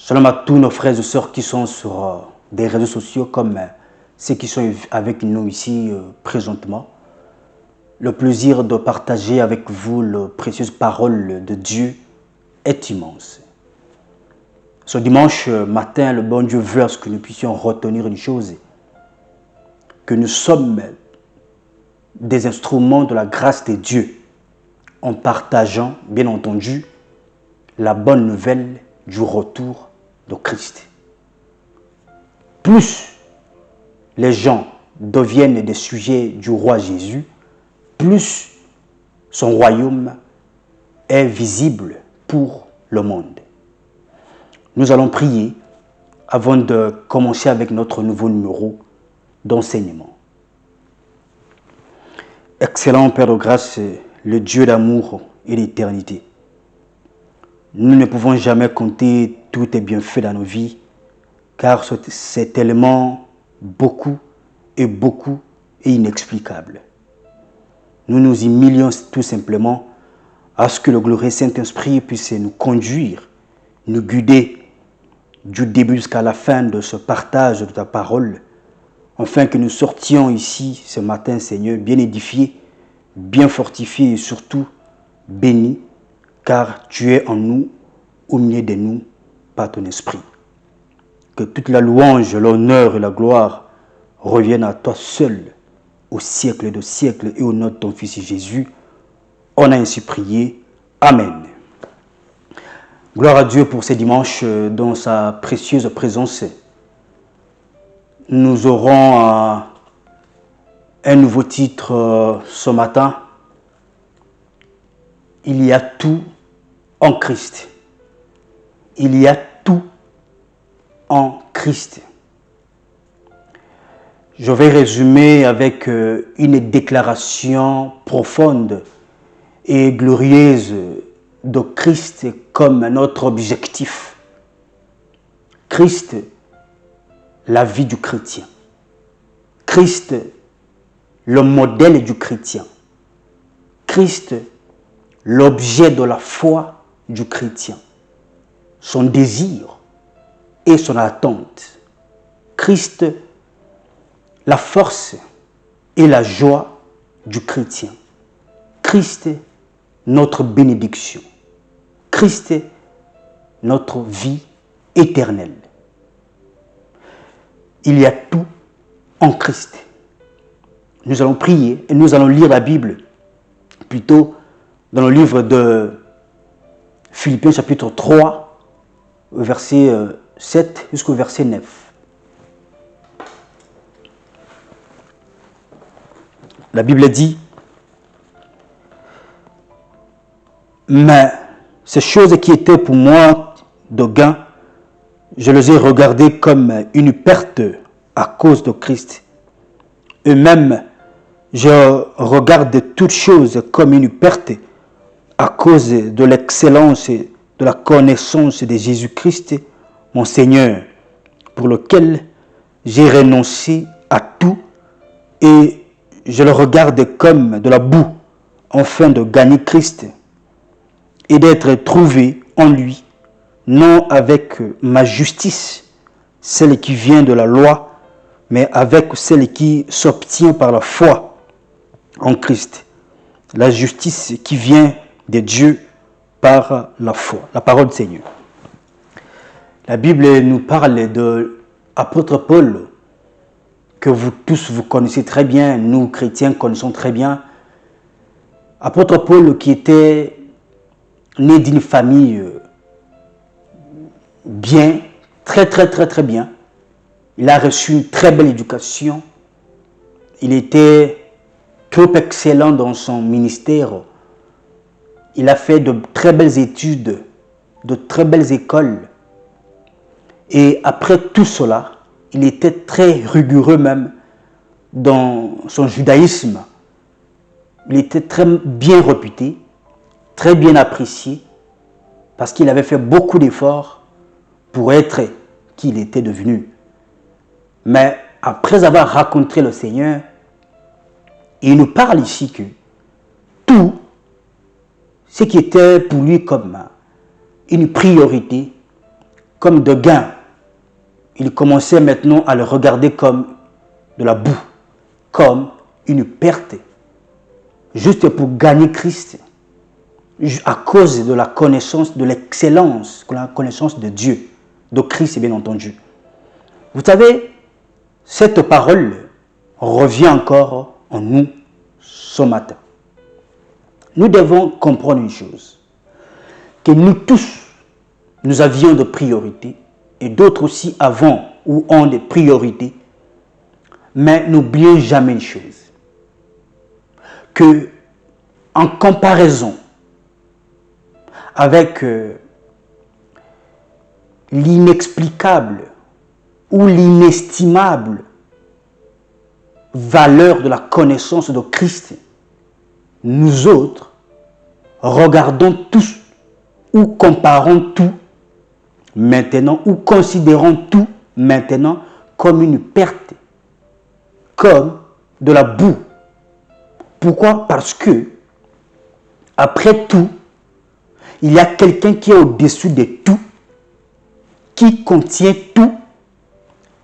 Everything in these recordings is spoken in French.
Shalom à tous nos frères et sœurs qui sont sur des réseaux sociaux comme ceux qui sont avec nous ici présentement. Le plaisir de partager avec vous les précieuses paroles de Dieu est immense. Ce dimanche matin, le bon Dieu veut à ce que nous puissions retenir une chose, que nous sommes des instruments de la grâce de Dieu en partageant, bien entendu, la bonne nouvelle du retour de Christ. Plus les gens deviennent des sujets du roi Jésus, plus son royaume est visible pour le monde. Nous allons prier avant de commencer avec notre nouveau numéro d'enseignement. Excellent Père de grâce, le Dieu d'amour et d'éternité. Nous ne pouvons jamais compter tous tes bienfaits dans nos vies, car c'est tellement beaucoup et inexplicable. Nous nous humilions tout simplement à ce que le glorieux Saint-Esprit puisse nous conduire, nous guider du début jusqu'à la fin de ce partage de ta parole, afin que nous sortions ici ce matin, Seigneur, bien édifiés, bien fortifiés et surtout bénis, car tu es en nous, au milieu de nous, par ton esprit. Que toute la louange, l'honneur et la gloire reviennent à toi seul, au siècle de siècles, et au nom de ton Fils Jésus. On a ainsi prié. Amen. Gloire à Dieu pour ce dimanche, dans sa précieuse présence. Nous aurons un nouveau titre ce matin. Il y a tout en Christ. Il y a tout en Christ. Je vais résumer avec une déclaration profonde et glorieuse de Christ comme notre objectif. Christ, la vie du chrétien. Christ, le modèle du chrétien. Christ, l'objet de la foi du chrétien. Son désir et son attente. Christ, la force et la joie du chrétien. Christ, notre bénédiction. Christ, notre vie éternelle. Il y a tout en Christ. Nous allons prier et nous allons lire la Bible, plutôt dans le livre de Philippiens chapitre 3, verset 7 jusqu'au verset 9. La Bible dit: mais ces choses qui étaient pour moi de gain, je les ai regardées comme une perte à cause de Christ. Et même, je regarde toutes choses comme une perte à cause de l'excellence et de la connaissance de Jésus-Christ, mon Seigneur, pour lequel j'ai renoncé à tout et je le regarde comme de la boue, afin de gagner Christ et d'être trouvé en lui, non avec ma justice, celle qui vient de la loi, mais avec celle qui s'obtient par la foi en Christ. La justice qui vient de Dieu par la foi. La parole du Seigneur. La Bible nous parle de l'apôtre Paul, que vous tous vous connaissez très bien, nous chrétiens connaissons très bien. Apôtre Paul qui était né d'une famille bien, très bien. Il a reçu une très belle éducation. Il était trop excellent dans son ministère. Il a fait de très belles études, de très belles écoles. Et après tout cela, il était très rigoureux même dans son judaïsme. Il était très bien réputé, très bien apprécié, parce qu'il avait fait beaucoup d'efforts pour être qui il était devenu. Mais après avoir rencontré le Seigneur, il nous parle ici que tout ce qui était pour lui comme une priorité, comme de gain. Il commençait maintenant à le regarder comme de la boue, comme une perte, juste pour gagner Christ, à cause de la connaissance, de l'excellence, de la connaissance de Dieu, de Christ bien entendu. Vous savez, cette parole revient encore en nous ce matin. Nous devons comprendre une chose, que nous tous, nous avions de priorités, et d'autres aussi avons ou ont des priorités, mais n'oublions jamais une chose, que en comparaison avec l'inexplicable ou l'inestimable valeur de la connaissance de Christ, nous autres regardons tous ou comparons tout maintenant ou considérons tout maintenant comme une perte, comme de la boue. Pourquoi? Parce que, après tout, il y a quelqu'un qui est au-dessus de tout, qui contient tout,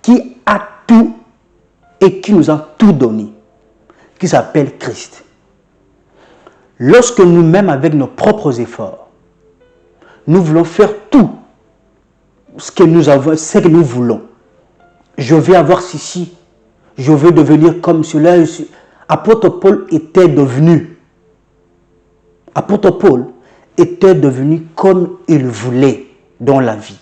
qui a tout et qui nous a tout donné, qui s'appelle Christ. Lorsque nous-mêmes, avec nos propres efforts, nous voulons faire tout ce que nous avons, ce que nous voulons. Je vais avoir ceci, je veux devenir comme cela. Apôtre Paul était devenu comme il voulait dans la vie.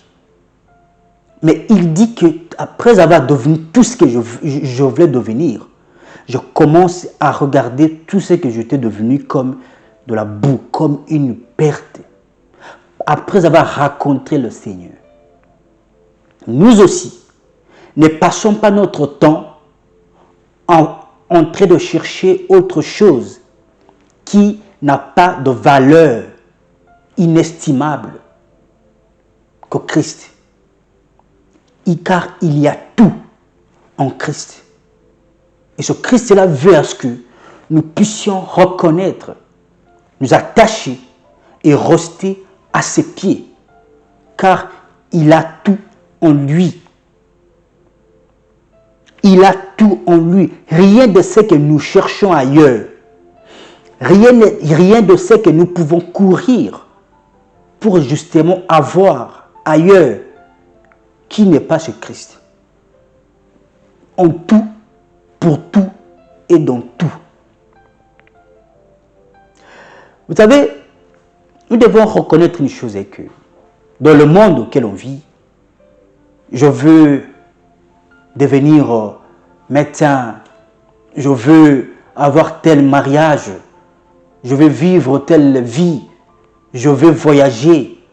Mais il dit que après avoir devenu tout ce que je voulais devenir, je commence à regarder tout ce que j'étais devenu comme de la boue, comme une perte. Après avoir rencontré le Seigneur. Nous aussi, ne passons pas notre temps en train de chercher autre chose qui n'a pas de valeur inestimable que Christ. Car il y a tout en Christ. Et ce Christ-là veut à ce que nous puissions reconnaître, nous attacher et rester à ses pieds. Car il a tout en lui. Il a tout en lui. Rien de ce que nous cherchons ailleurs. Rien de ce que nous pouvons courir pour justement avoir ailleurs qui n'est pas chez Christ. En tout, pour tout et dans tout. Vous savez, nous devons reconnaître une chose, et que dans le monde auquel on vit, je veux devenir médecin, je veux avoir tel mariage, je veux vivre telle vie, je veux voyager,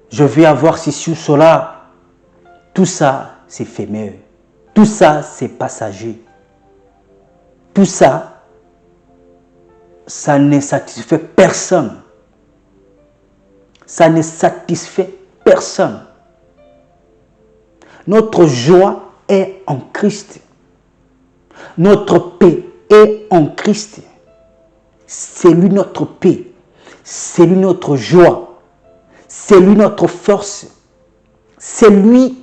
je veux avoir ceci ou cela. Tout ça, c'est éphémère. Tout ça, c'est passager. Tout ça, ça ne satisfait personne. Ça ne satisfait personne. Notre joie est en Christ. Notre paix est en Christ. C'est lui notre paix. C'est lui notre joie. C'est lui notre force. C'est lui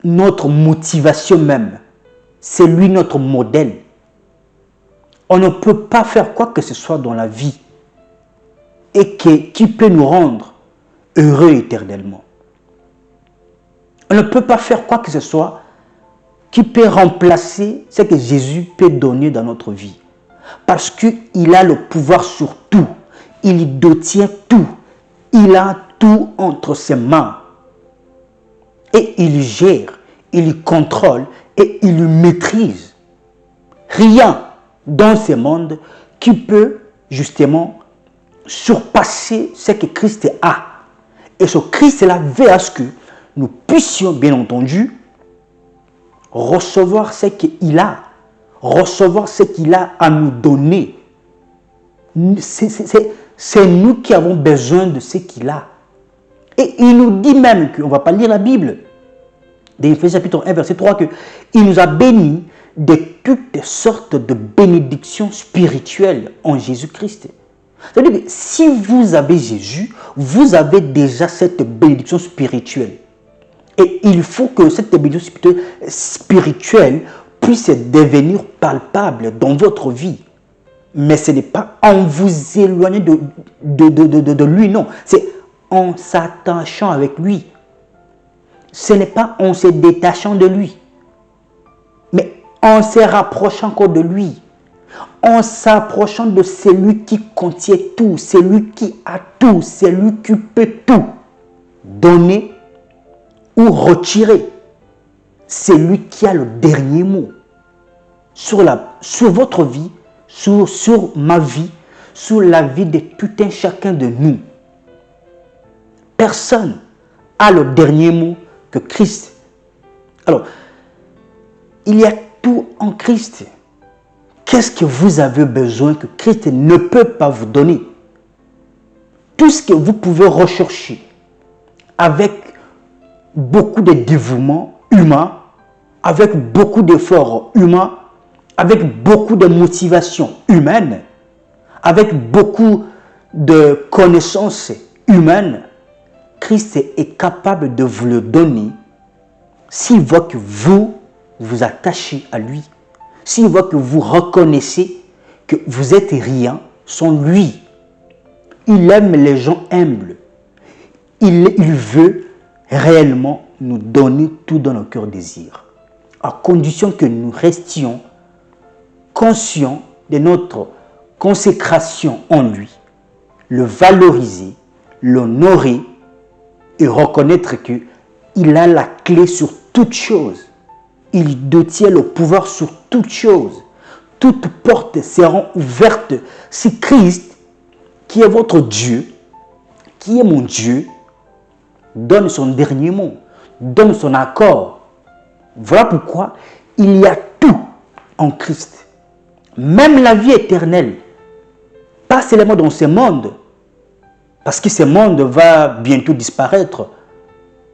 notre motivation même. C'est lui notre modèle. On ne peut pas faire quoi que ce soit dans la vie et qui peut nous rendre heureux éternellement. On ne peut pas faire quoi que ce soit qui peut remplacer ce que Jésus peut donner dans notre vie. Parce qu'il a le pouvoir sur tout. Il détient tout. Il a tout entre ses mains. Et il gère, il contrôle et il maîtrise. Rien dans ce monde qui peut justement surpasser ce que Christ a. Et ce Christ-là veut à ce que nous puissions, bien entendu, recevoir ce qu'il a. Recevoir ce qu'il a à nous donner. C'est nous qui avons besoin de ce qu'il a. Et il nous dit même qu'on ne va pas lire la Bible. Dans Éphésiens chapitre 1, verset 3, qu'il nous a bénis de toutes sortes de bénédictions spirituelles en Jésus-Christ. C'est-à-dire que si vous avez Jésus, vous avez déjà cette bénédiction spirituelle. Et il faut que cette bénédiction spirituelle puisse devenir palpable dans votre vie. Mais ce n'est pas en vous éloignant de lui, non. C'est en s'attachant avec lui. Ce n'est pas en se détachant de lui. Mais en se rapprochant encore de lui. En s'approchant de celui qui contient tout, celui qui a tout, celui qui peut tout donner ou retirer. Celui qui a le dernier mot sur votre vie, sur ma vie, sur la vie de tout un chacun de nous. Personne a le dernier mot que Christ. Alors, il y a tout en Christ. Qu'est-ce que vous avez besoin que Christ ne peut pas vous donner? Tout ce que vous pouvez rechercher avec beaucoup de dévouement humain, avec beaucoup d'efforts humains, avec beaucoup de motivation humaine, avec beaucoup de connaissances humaines, Christ est capable de vous le donner s'il voit que vous vous attachez à lui. S'il voit que vous reconnaissez que vous êtes rien sans lui. Il aime les gens humbles. Il veut réellement nous donner tout dans nos cœurs désirs. À condition que nous restions conscients de notre consécration en lui. Le valoriser, l'honorer et reconnaître qu'il a la clé sur toute chose. Il détient le pouvoir sur toute chose. Toutes portes seront ouvertes si Christ, qui est votre Dieu, qui est mon Dieu, donne son dernier mot, donne son accord. Voilà pourquoi il y a tout en Christ. Même la vie éternelle. Pas seulement dans ce monde. Parce que ce monde va bientôt disparaître,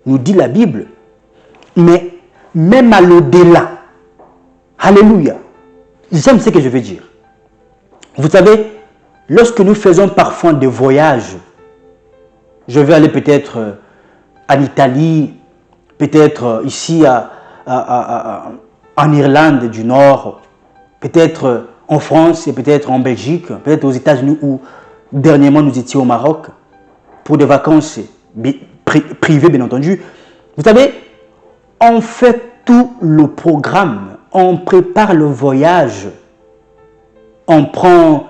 nous dit la Bible. Mais même à l'au-delà. Alléluia. J'aime ce que je veux dire. Vous savez, lorsque nous faisons parfois des voyages, je vais aller peut-être en Italie, peut-être ici en Irlande du Nord, peut-être en France et peut-être en Belgique, peut-être aux États-Unis où dernièrement nous étions au Maroc pour des vacances privées bien entendu. Vous savez, on fait tout le programme, on prépare le voyage, on prend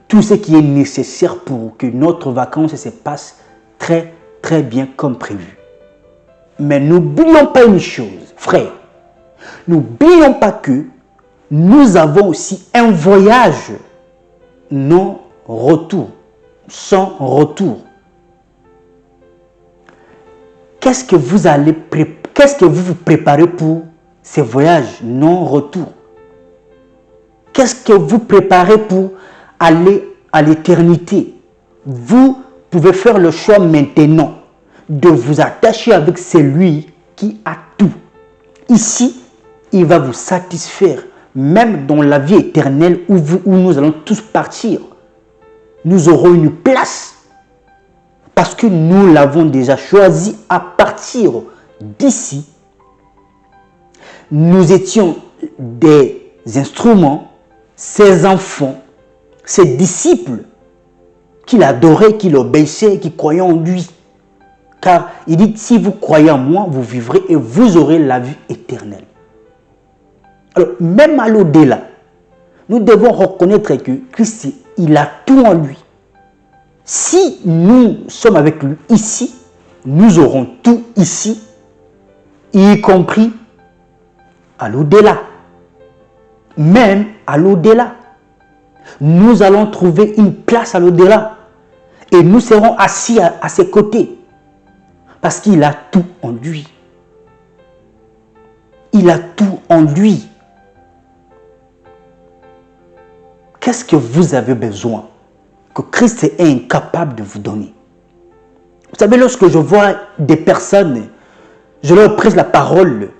tout ce qui est nécessaire pour que notre vacances se passe très très bien comme prévu. Mais n'oublions pas une chose, frère. N'oublions pas que nous avons aussi un voyage non retour, sans retour. Qu'est-ce que vous vous préparez pour ce voyage non retour? Qu'est-ce que vous préparez pour aller à l'éternité? Vous pouvez faire le choix maintenant de vous attacher avec celui qui a tout. Ici, il va vous satisfaire, même dans la vie éternelle où nous allons tous partir. Nous aurons une place parce que nous l'avons déjà choisi à partir d'ici. Nous étions des instruments, ses enfants, ses disciples qu'il adorait, qu'il obéissait, qui croyaient en lui. Car il dit, si vous croyez en moi, vous vivrez et vous aurez la vie éternelle. Alors, même à l'au-delà, nous devons reconnaître que Christ, il a tout en lui. Si nous sommes avec lui ici, nous aurons tout ici, y compris à l'au-delà. Même à l'au-delà. Nous allons trouver une place à l'au-delà. Et nous serons assis à ses côtés. Parce qu'il a tout en lui. Il a tout en lui. Qu'est-ce que vous avez besoin que Christ est incapable de vous donner? Vous savez, lorsque je vois des personnes, je leur prêche la parole,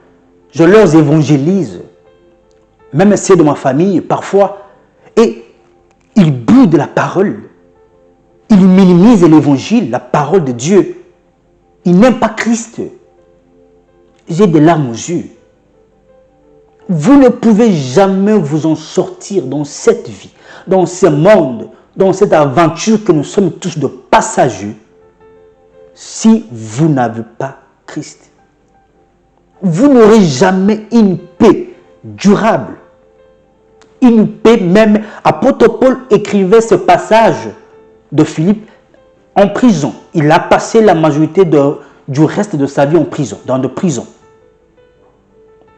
je leur évangélise, même ceux de ma famille parfois, et ils butent de la parole. Il minimise l'évangile, la parole de Dieu. Il n'aime pas Christ. J'ai des larmes aux yeux. Vous ne pouvez jamais vous en sortir dans cette vie, dans ce monde, dans cette aventure que nous sommes tous de passagers, si vous n'avez pas Christ. Vous n'aurez jamais une paix durable. Une paix même. Apôtre Paul écrivait ce passage de Philippe en prison. Il a passé la majorité du reste de sa vie en prison, dans de prisons.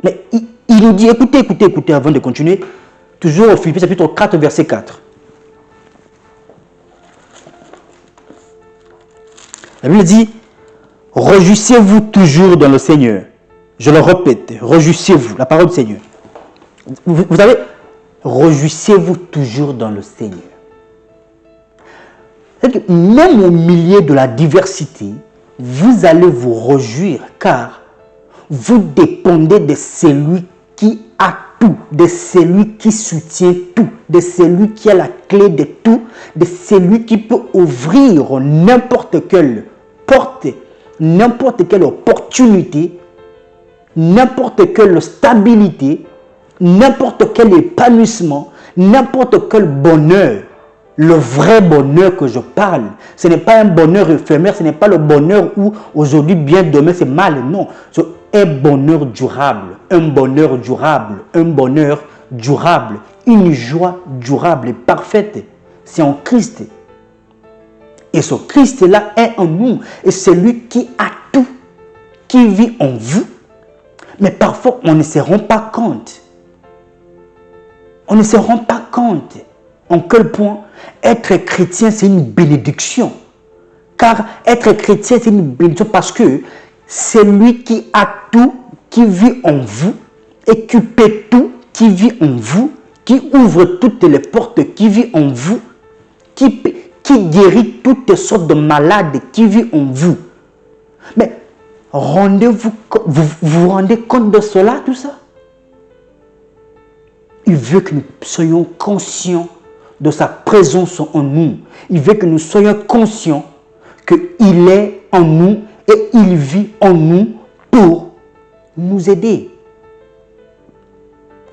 Mais il nous dit, écoutez, avant de continuer, toujours au Philippiens chapitre 4, verset 4. La Bible dit, réjouissez-vous toujours dans le Seigneur. Je le répète, réjouissez-vous, la parole du Seigneur. Vous savez, réjouissez-vous toujours dans le Seigneur. C'est-à-dire que même au milieu de la diversité, vous allez vous réjouir car vous dépendez de celui qui a tout, de celui qui soutient tout, de celui qui a la clé de tout, de celui qui peut ouvrir n'importe quelle porte, n'importe quelle opportunité, n'importe quelle stabilité, n'importe quel épanouissement, n'importe quel bonheur. Le vrai bonheur que je parle, ce n'est pas un bonheur éphémère, ce n'est pas le bonheur où aujourd'hui bien, demain c'est mal. Non, c'est un bonheur durable, un bonheur durable, un bonheur durable, une joie durable et parfaite. C'est en Christ. Et ce Christ-là est en nous. Et c'est lui qui a tout, qui vit en vous. Mais parfois, on ne se rend pas compte. On ne se rend pas compte en quel point être chrétien, c'est une bénédiction. Car être chrétien, c'est une bénédiction parce que c'est lui qui a tout, qui vit en vous, et qui paie tout, qui vit en vous, qui ouvre toutes les portes, qui vit en vous, qui guérit toutes sortes de malades, qui vit en vous. Mais vous vous rendez compte de cela, tout ça? Il veut que nous soyons conscients de sa présence en nous. Il veut que nous soyons conscients qu'il est en nous et il vit en nous pour nous aider.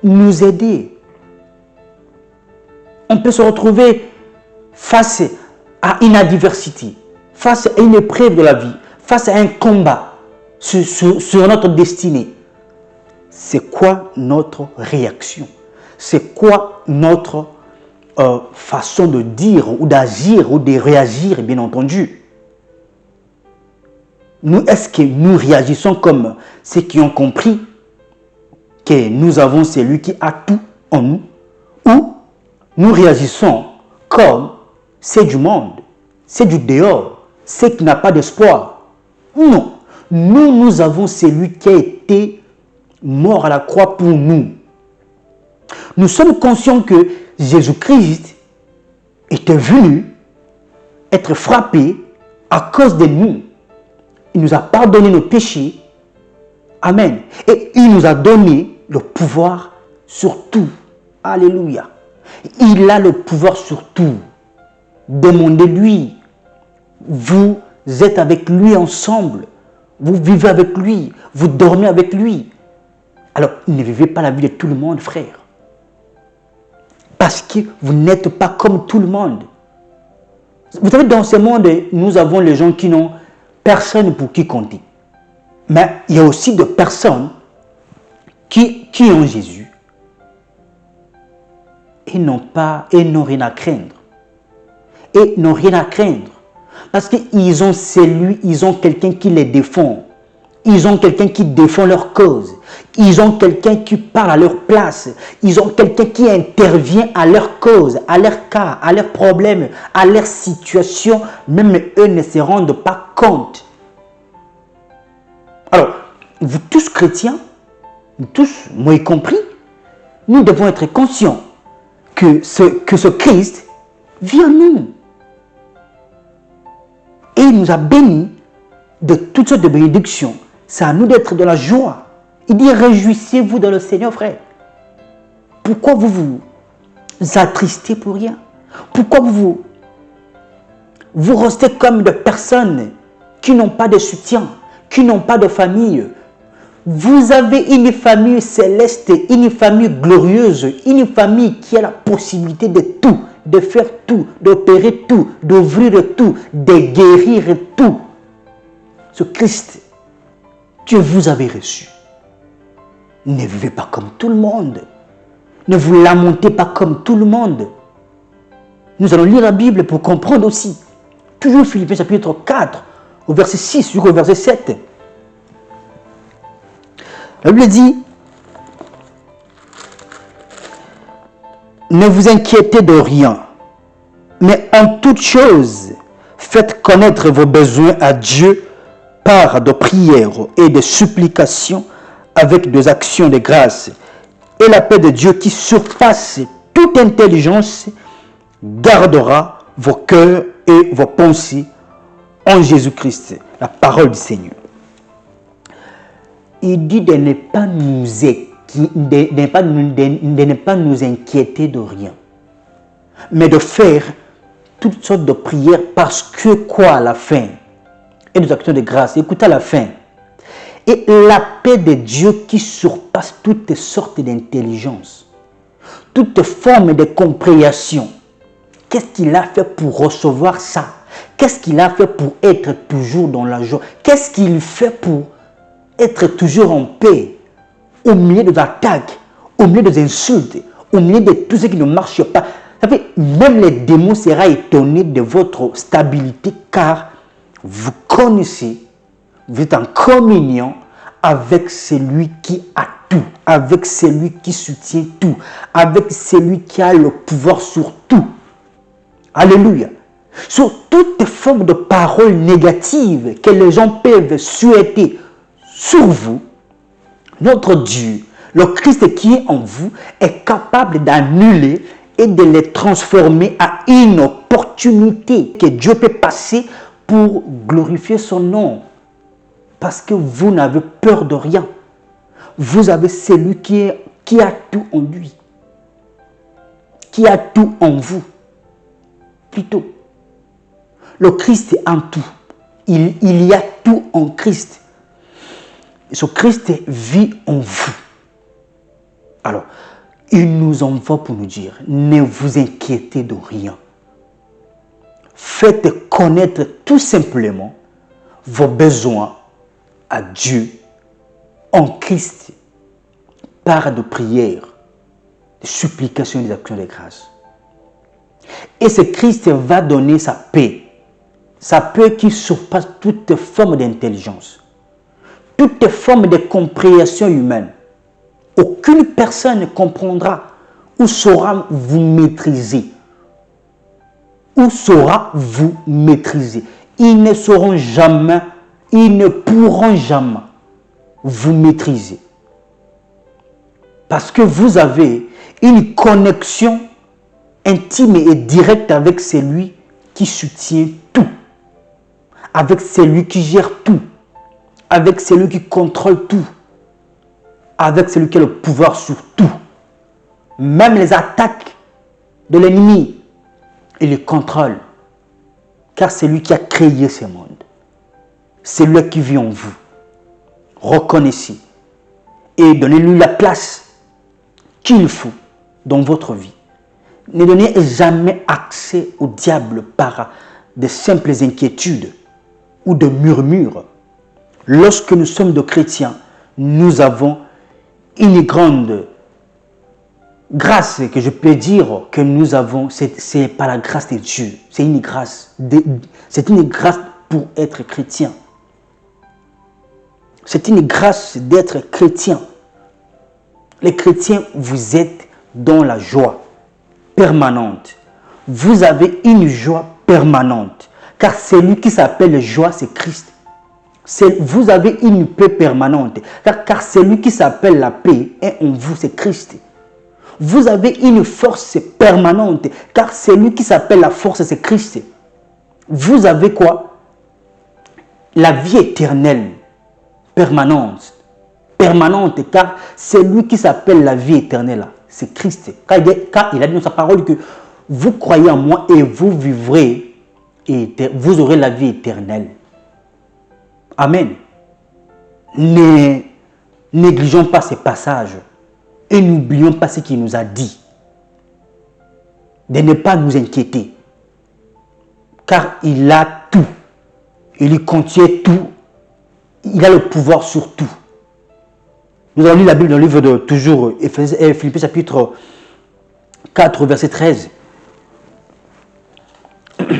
Nous aider. On peut se retrouver face à une adversité, face à une épreuve de la vie, face à un combat sur notre destinée. C'est quoi notre réaction? C'est quoi notre façon de dire ou d'agir ou de réagir, bien entendu? Nous, est-ce que nous réagissons comme ceux qui ont compris que nous avons celui qui a tout en nous, ou nous réagissons comme c'est du monde, c'est du dehors, c'est qui n'a pas d'espoir? Non, nous avons celui qui a été mort à la croix pour nous. Nous sommes conscients que Jésus-Christ était venu être frappé à cause de nous. Il nous a pardonné nos péchés. Amen. Et il nous a donné le pouvoir sur tout. Alléluia. Il a le pouvoir sur tout. Demandez-lui. Vous êtes avec lui ensemble. Vous vivez avec lui. Vous dormez avec lui. Alors, ne vivez pas la vie de tout le monde, frère. Parce que vous n'êtes pas comme tout le monde. Vous savez, dans ce monde, nous avons les gens qui n'ont personne pour qui compter. Mais il y a aussi des personnes qui ont Jésus et n'ont rien à craindre. Et n'ont rien à craindre. Parce qu'ils ont quelqu'un qui les défend. Ils ont quelqu'un qui défend leur cause. Ils ont quelqu'un qui parle à leur place. Ils ont quelqu'un qui intervient à leur cause, à leur cas, à leurs problèmes, à leur situation. Même eux ne se rendent pas compte. Alors, vous tous chrétiens, nous tous, moi y compris, nous devons être conscients que ce Christ vient nous. Et il nous a bénis de toutes sortes de bénédictions. C'est à nous d'être de la joie. Il dit, réjouissez-vous dans le Seigneur, frère. Pourquoi vous vous attristez pour rien? Pourquoi vous Vous restez comme des personnes qui n'ont pas de soutien, qui n'ont pas de famille. Vous avez une famille céleste, une famille glorieuse, une famille qui a la possibilité de tout, de faire tout, d'opérer tout, d'ouvrir tout, de guérir tout. Ce Christ que vous avez reçu. Ne vivez pas comme tout le monde. Ne vous lamentez pas comme tout le monde. Nous allons lire la Bible pour comprendre aussi. Toujours Philippiens chapitre 4, au verset 6 jusqu'au verset 7. La Bible dit, ne vous inquiétez de rien, mais en toute chose, faites connaître vos besoins à Dieu par de prières et de supplications avec des actions de grâce. Et la paix de Dieu qui surpasse toute intelligence gardera vos cœurs et vos pensées en Jésus-Christ, la parole du Seigneur. Il dit de ne pas nous inquiéter de rien, mais de faire toutes sortes de prières parce que quoi à la fin? Et des actions de grâce. Écoutez à la fin. Et la paix de Dieu qui surpasse toutes sortes d'intelligence, toutes formes de compréhension. Qu'est-ce qu'il a fait pour recevoir ça? Qu'est-ce qu'il a fait pour être toujours dans la joie? Qu'est-ce qu'il fait pour être toujours en paix au milieu des attaques, au milieu des insultes, au milieu de tout ce qui ne marche pas? Ça fait, même les démons seront étonnés de votre stabilité car vous connaissez, vous êtes en communion avec celui qui a tout, avec celui qui soutient tout, avec celui qui a le pouvoir sur tout. Alléluia. Sur toutes formes de paroles négatives que les gens peuvent souhaiter sur vous, notre Dieu, le Christ qui est en vous, est capable d'annuler et de les transformer à une opportunité que Dieu peut passer pour glorifier son nom. Parce que vous n'avez peur de rien. Vous avez celui qui a tout en lui. Qui a tout en vous. Plutôt. Le Christ est en tout. Il y a tout en Christ. Et ce Christ vit en vous. Alors, il nous envoie pour nous dire, ne vous inquiétez de rien. Faites connaître tout simplement vos besoins à Dieu en Christ par de prières, de supplications et des actions de grâce. Et ce Christ va donner sa paix qui surpasse toute forme d'intelligence, toute forme de compréhension humaine. Aucune personne ne comprendra ou saura vous maîtriser. Ou saura vous maîtriser. Ils ne sauront jamais, ils ne pourront jamais vous maîtriser. Parce que vous avez une connexion intime et directe avec celui qui soutient tout. Avec celui qui gère tout. Avec celui qui contrôle tout. Avec celui qui a le pouvoir sur tout. Même les attaques de l'ennemi, il les contrôle. Car c'est lui qui a créé ce monde. C'est lui qui vit en vous. Reconnaissez et donnez-lui la place qu'il faut dans votre vie. Ne donnez jamais accès au diable par de simples inquiétudes ou de murmures. Lorsque nous sommes de chrétiens, nous avons une grande grâce que je peux dire que nous avons. C'est par la grâce de Dieu. C'est une grâce. C'est une grâce pour être chrétien. C'est une grâce d'être chrétien. Les chrétiens, vous êtes dans la joie permanente. Vous avez une joie permanente. Car celui qui s'appelle joie, c'est Christ. Vous avez une paix permanente. Car celui qui s'appelle la paix est en vous, c'est Christ. Vous avez une force permanente. Car celui qui s'appelle la force, c'est Christ. Vous avez quoi? La vie éternelle. Permanente. Permanente. Car celui qui s'appelle la vie éternelle, c'est Christ. Car il a dit dans sa parole que vous croyez en moi et vous vivrez vous aurez la vie éternelle. Amen. Ne négligeons pas ces passages et n'oublions pas ce qu'il nous a dit. De ne pas nous inquiéter. Car il a tout. Il y contient tout. Il a le pouvoir sur tout. Nous avons lu la Bible dans le livre de toujours Philippiens chapitre 4, verset 13.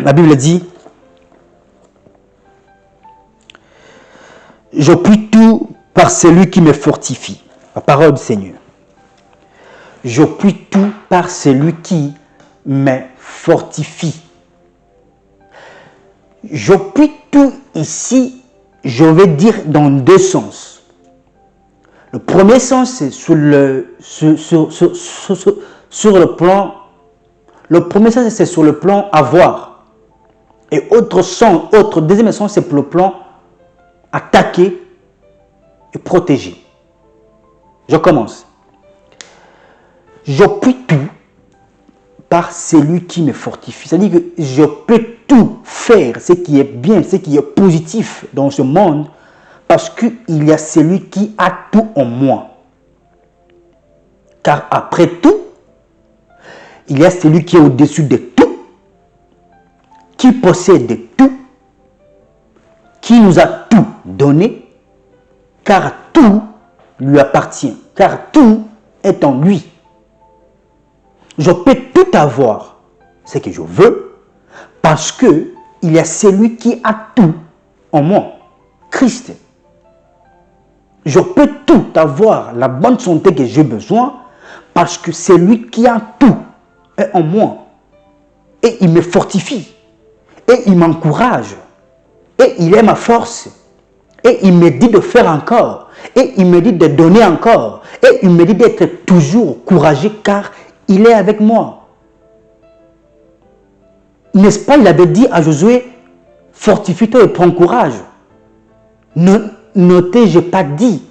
La Bible dit: je puis tout par celui qui me fortifie. La parole du Seigneur. Je puis tout par celui qui me fortifie. Je puis tout ici, je vais dire dans deux sens. Le premier sens, c'est sur le plan. Le premier sens, c'est sur le plan avoir. Et deuxième sens, c'est pour le plan attaquer et protéger. Je commence. Je puis tout par celui qui me fortifie. C'est-à-dire que je peux tout faire, ce qui est bien, ce qui est positif dans ce monde, parce qu'il y a celui qui a tout en moi. Car après tout, il y a celui qui est au-dessus de tout, qui possède tout, qui nous a tout donné, car tout lui appartient, car tout est en lui. Je peux tout avoir, ce que je veux, parce que il y a celui qui a tout en moi, Christ. Je peux tout avoir, la bonne santé que j'ai besoin, parce que c'est lui qui a tout est en moi. Et il me fortifie, et il m'encourage, et il est ma force, et il me dit de faire encore, et il me dit de donner encore, et il me dit d'être toujours courageux, car il est avec moi. N'est-ce pas, il avait dit à Josué: fortifie-toi et prends courage. Notez, je n'ai pas dit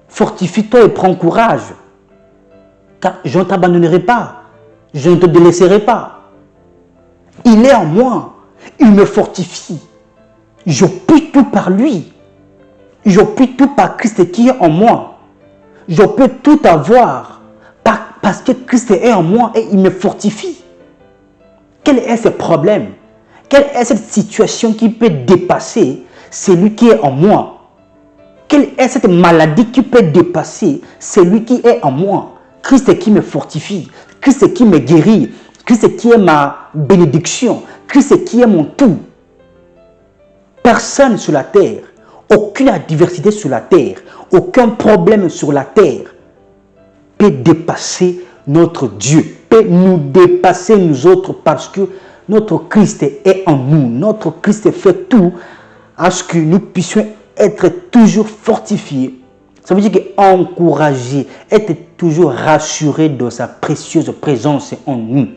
fortifie-toi et prends courage. Car je ne t'abandonnerai pas. Je ne te délaisserai pas. Il est en moi. Il me fortifie. Je puis tout par lui. Je puis tout par Christ qui est en moi. Je peux tout avoir parce que Christ est en moi et il me fortifie. Quel est ce problème? Quelle est cette situation qui peut dépasser celui qui est en moi? Quelle est cette maladie qui peut dépasser celui qui est en moi? Christ qui me fortifie, Christ qui me guérit, Christ qui est ma bénédiction, Christ qui est mon tout. Personne sur la terre, aucune adversité sur la terre, aucun problème sur la terre peut dépasser notre Dieu, peut nous dépasser nous autres, parce que notre Christ est en nous. Notre Christ fait tout à ce que nous puissions être toujours fortifiés. Ça veut dire qu'encourager, être toujours rassuré de sa précieuse présence en nous.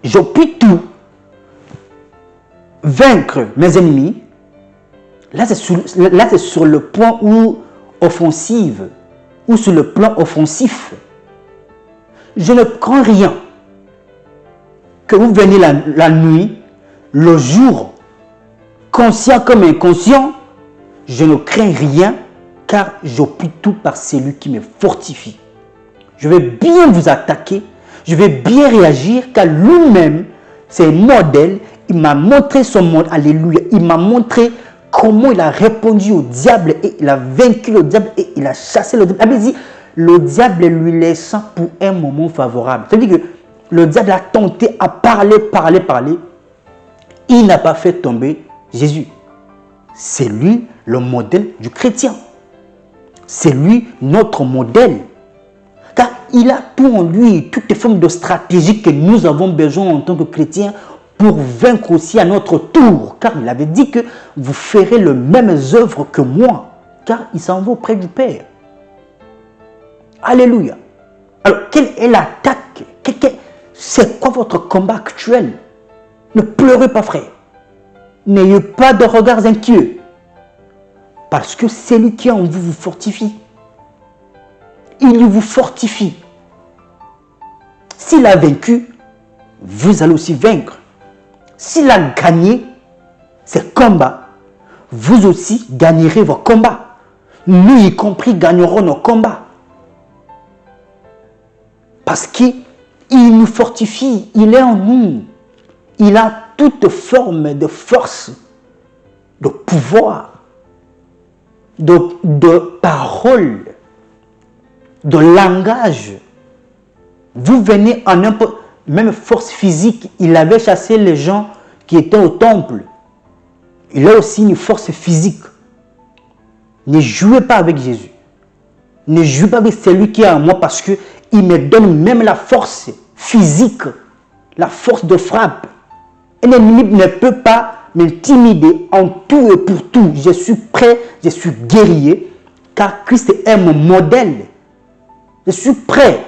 Je puis tout vaincre mes ennemis. Là, c'est sur le point offensif, ou sur le plan offensif. Je ne crains rien. Que vous veniez la nuit, le jour, conscient comme inconscient, je ne crains rien, car je puis tout par celui qui me fortifie. Je vais bien vous attaquer, je vais bien réagir, car lui-même, c'est un modèle. Il m'a montré son monde, alléluia. Il m'a montré comment il a répondu au diable et il a vaincu le diable et il a chassé le diable. Il dit, le diable lui laissant pour un moment favorable. C'est-à-dire que le diable a tenté à parler. Il n'a pas fait tomber Jésus. C'est lui le modèle du chrétien. C'est lui notre modèle. Car il a tout en lui, toutes les formes de stratégie que nous avons besoin en tant que chrétiens pour vaincre aussi à notre tour. Car il avait dit que vous ferez les mêmes œuvres que moi. Car il s'en va auprès du Père. Alléluia. Alors, quelle est l'attaque? C'est quoi votre combat actuel? Ne pleurez pas, frère. N'ayez pas de regards inquiets. Parce que celui qui est en vous fortifie. Il vous fortifie. S'il a vaincu, vous allez aussi vaincre. S'il a gagné ses combats, vous aussi gagnerez vos combats. Nous y compris gagnerons nos combats. Parce qu'il nous fortifie, il est en nous. Il a toute forme de force, de pouvoir, de parole, de langage. Vous venez en n'importe, même force physique, il avait chassé les gens qui étaient au temple. Il a aussi une force physique. Ne jouez pas avec Jésus. Ne jouez pas avec celui qui est en moi parce qu'il me donne même la force physique, la force de frappe. Un ennemi ne peut pas m'intimider en tout et pour tout. Je suis prêt, je suis guerrier, car Christ est mon modèle. Je suis prêt.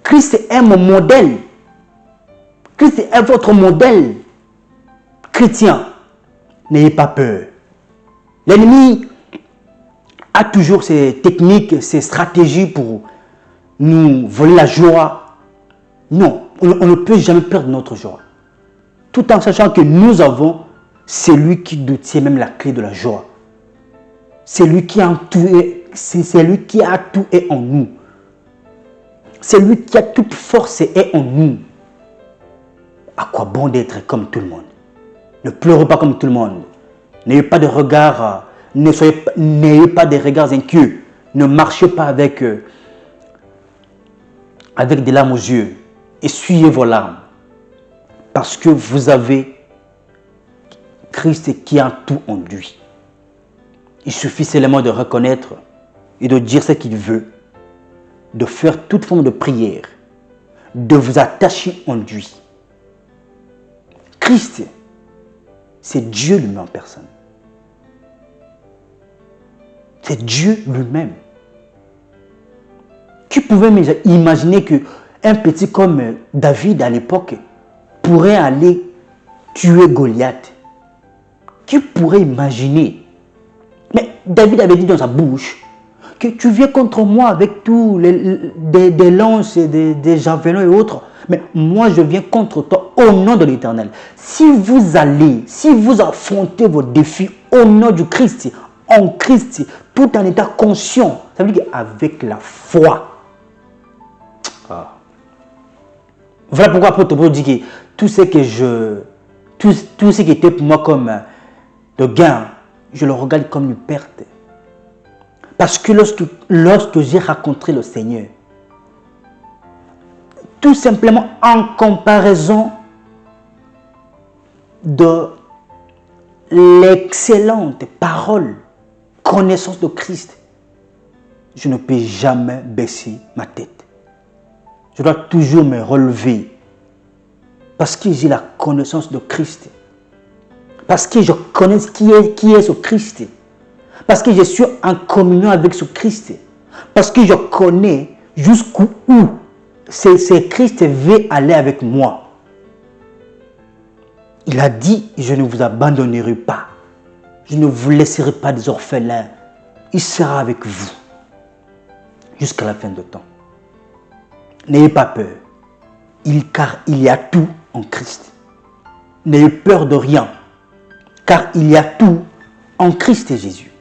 Christ est mon modèle. Christ est votre modèle. Chrétien, n'ayez pas peur. L'ennemi a toujours ses techniques, ses stratégies pour nous voler la joie. Non, on ne peut jamais perdre notre joie. Tout en sachant que nous avons celui qui détient même la clé de la joie. C'est lui qui a tout et en nous. C'est lui qui a toute force et est en nous. À quoi bon d'être comme tout le monde? Ne pleurez pas comme tout le monde. N'ayez pas de regards, n'ayez pas de regards inquiets. Ne marchez pas avec des larmes aux yeux. Essuyez vos larmes. Parce que vous avez Christ qui a tout en lui. Il suffit seulement de reconnaître et de dire ce qu'il veut, de faire toute forme de prière, de vous attacher en lui. Christ, c'est Dieu lui-même en personne. C'est Dieu lui-même. Qui pouvait imaginer qu'un petit comme David à l'époque pourrait aller tuer Goliath? Qui pourrait imaginer? Mais David avait dit dans sa bouche que tu viens contre moi avec tous des lances, des javelins et autres. Mais moi je viens contre toi au nom de l'Éternel. Si vous affrontez vos défis au nom du Christ, en Christ, tout en étant conscient, ça veut dire qu'avec la foi. Voilà pourquoi l'apôtre Paul dit que tout ce qui était pour moi comme de gain, je le regarde comme une perte. Parce que lorsque j'ai rencontré le Seigneur, tout simplement en comparaison de l'excellente parole, connaissance de Christ, je ne peux jamais baisser ma tête. Je dois toujours me relever parce que j'ai la connaissance de Christ. Parce que je connais qui est ce Christ. Parce que je suis en communion avec ce Christ. Parce que je connais jusqu'où ce Christ veut aller avec moi. Il a dit, je ne vous abandonnerai pas. Je ne vous laisserai pas des orphelins. Il sera avec vous jusqu'à la fin du temps. N'ayez pas peur, car il y a tout en Christ. N'ayez peur de rien, car il y a tout en Christ et Jésus.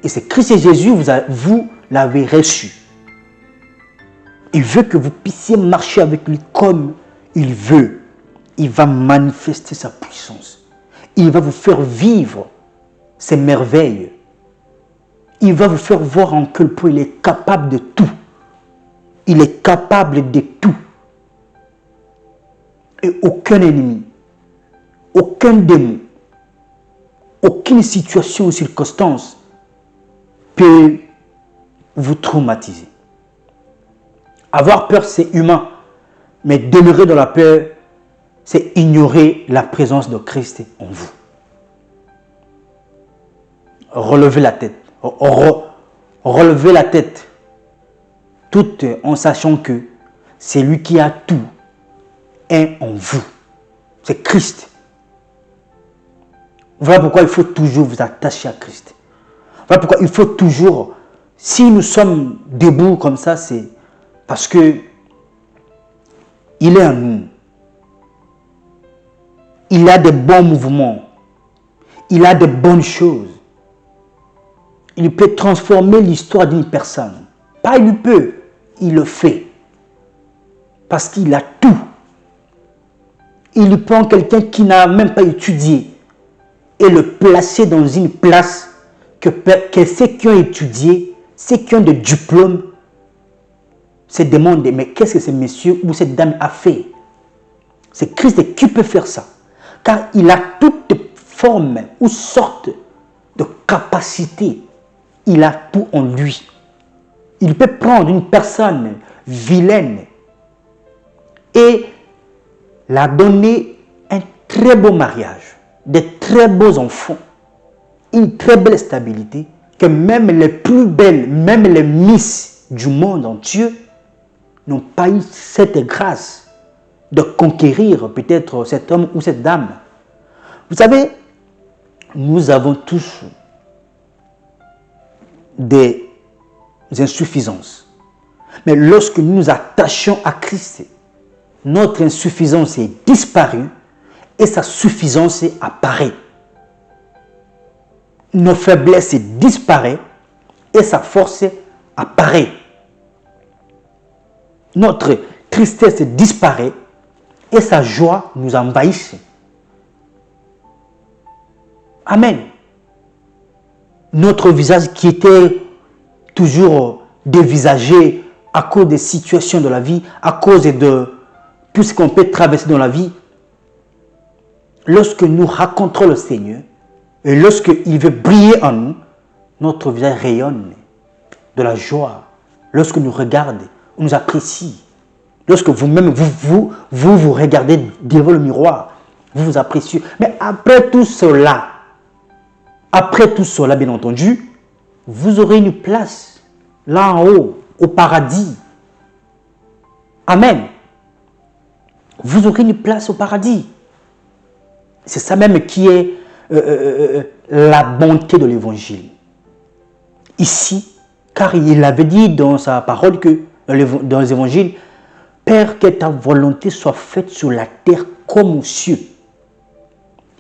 Et c'est Christ et Jésus, vous l'avez reçu. Il veut que vous puissiez marcher avec lui comme il veut. Il va manifester sa puissance. Il va vous faire vivre ses merveilles. Il va vous faire voir en quel point il est capable de tout. Il est capable de tout. Et aucun ennemi, aucun démon, aucune situation ou circonstance peut vous traumatiser. Avoir peur, c'est humain. Mais demeurer dans la peur, c'est ignorer la présence de Christ en vous. Relevez la tête. Relevez la tête. Tout en sachant que c'est lui qui a tout est en vous. C'est Christ. Voilà pourquoi il faut toujours vous attacher à Christ. Voilà pourquoi il faut toujours, si nous sommes debout comme ça, c'est parce que il est en nous. Il a des bons mouvements. Il a de bonnes choses. Il peut transformer l'histoire d'une personne. Pas il peut, il le fait. Parce qu'il a tout. Il prend quelqu'un qui n'a même pas étudié et le placer dans une place que ceux qui ont étudié, ceux qui ont des diplômes, se demandent, mais qu'est-ce que ce monsieur ou cette dame a fait? C'est Christ qui peut faire ça. Car il a toutes formes ou sortes de capacités. Il a tout en lui. Il peut prendre une personne vilaine et la donner un très beau mariage, de très beaux enfants, une très belle stabilité, que même les plus belles, même les Miss du monde entier n'ont pas eu cette grâce de conquérir peut-être cet homme ou cette dame. Vous savez, nous avons tous des insuffisances. Mais lorsque nous nous attachons à Christ, notre insuffisance est disparue et sa suffisance apparaît. Nos faiblesses disparaissent et sa force apparaît. Notre tristesse disparaît et sa joie nous envahit. Amen. Notre visage qui était toujours dévisagé à cause des situations de la vie, à cause de tout ce qu'on peut traverser dans la vie, lorsque nous rencontrons le Seigneur et lorsqu'il veut briller en nous, notre visage rayonne de la joie. Lorsque nous regardons, on nous apprécie. Lorsque vous-même, vous regardez devant le miroir, vous vous appréciez. Mais après tout cela, bien entendu, vous aurez une place là en haut, au paradis. Amen. Vous aurez une place au paradis. C'est ça même qui est la bonté de l'évangile. Ici, car il avait dit dans sa parole que, dans les évangiles, Père, que ta volonté soit faite sur la terre comme aux cieux.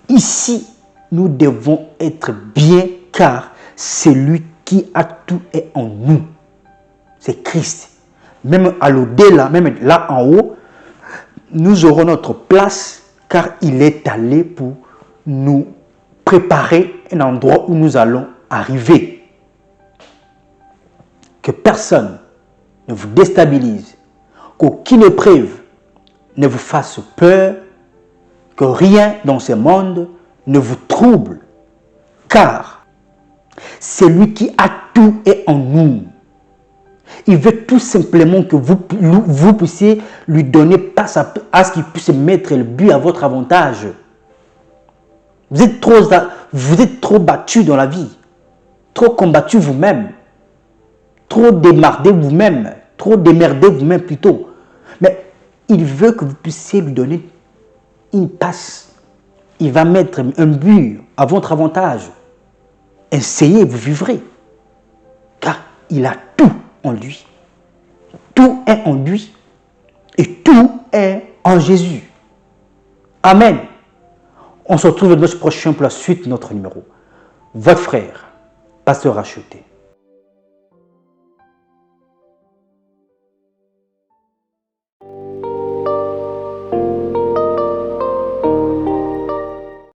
Ici, nous devons être bien, car celui qui a tout est en nous. C'est Christ. Même à l'au-delà, même là en haut, nous aurons notre place, car il est allé pour nous préparer un endroit où nous allons arriver. Que personne ne vous déstabilise, qu'aucune épreuve ne vous fasse peur, que rien dans ce monde ne vous trouble, car celui qui a tout est en nous. Il veut tout simplement que vous puissiez lui donner passe à ce qu'il puisse mettre le but à votre avantage. Vous êtes trop battu dans la vie, trop combattu vous-même, trop démerdé vous-même, plutôt. Mais il veut que vous puissiez lui donner une passe. Il va mettre un but à votre avantage. Essayez, vous vivrez. Car il a tout en lui. Tout est en lui. Et tout est en Jésus. Amen. On se retrouve le mois prochain pour la suite de notre numéro. Votre frère, Pasteur Racheté.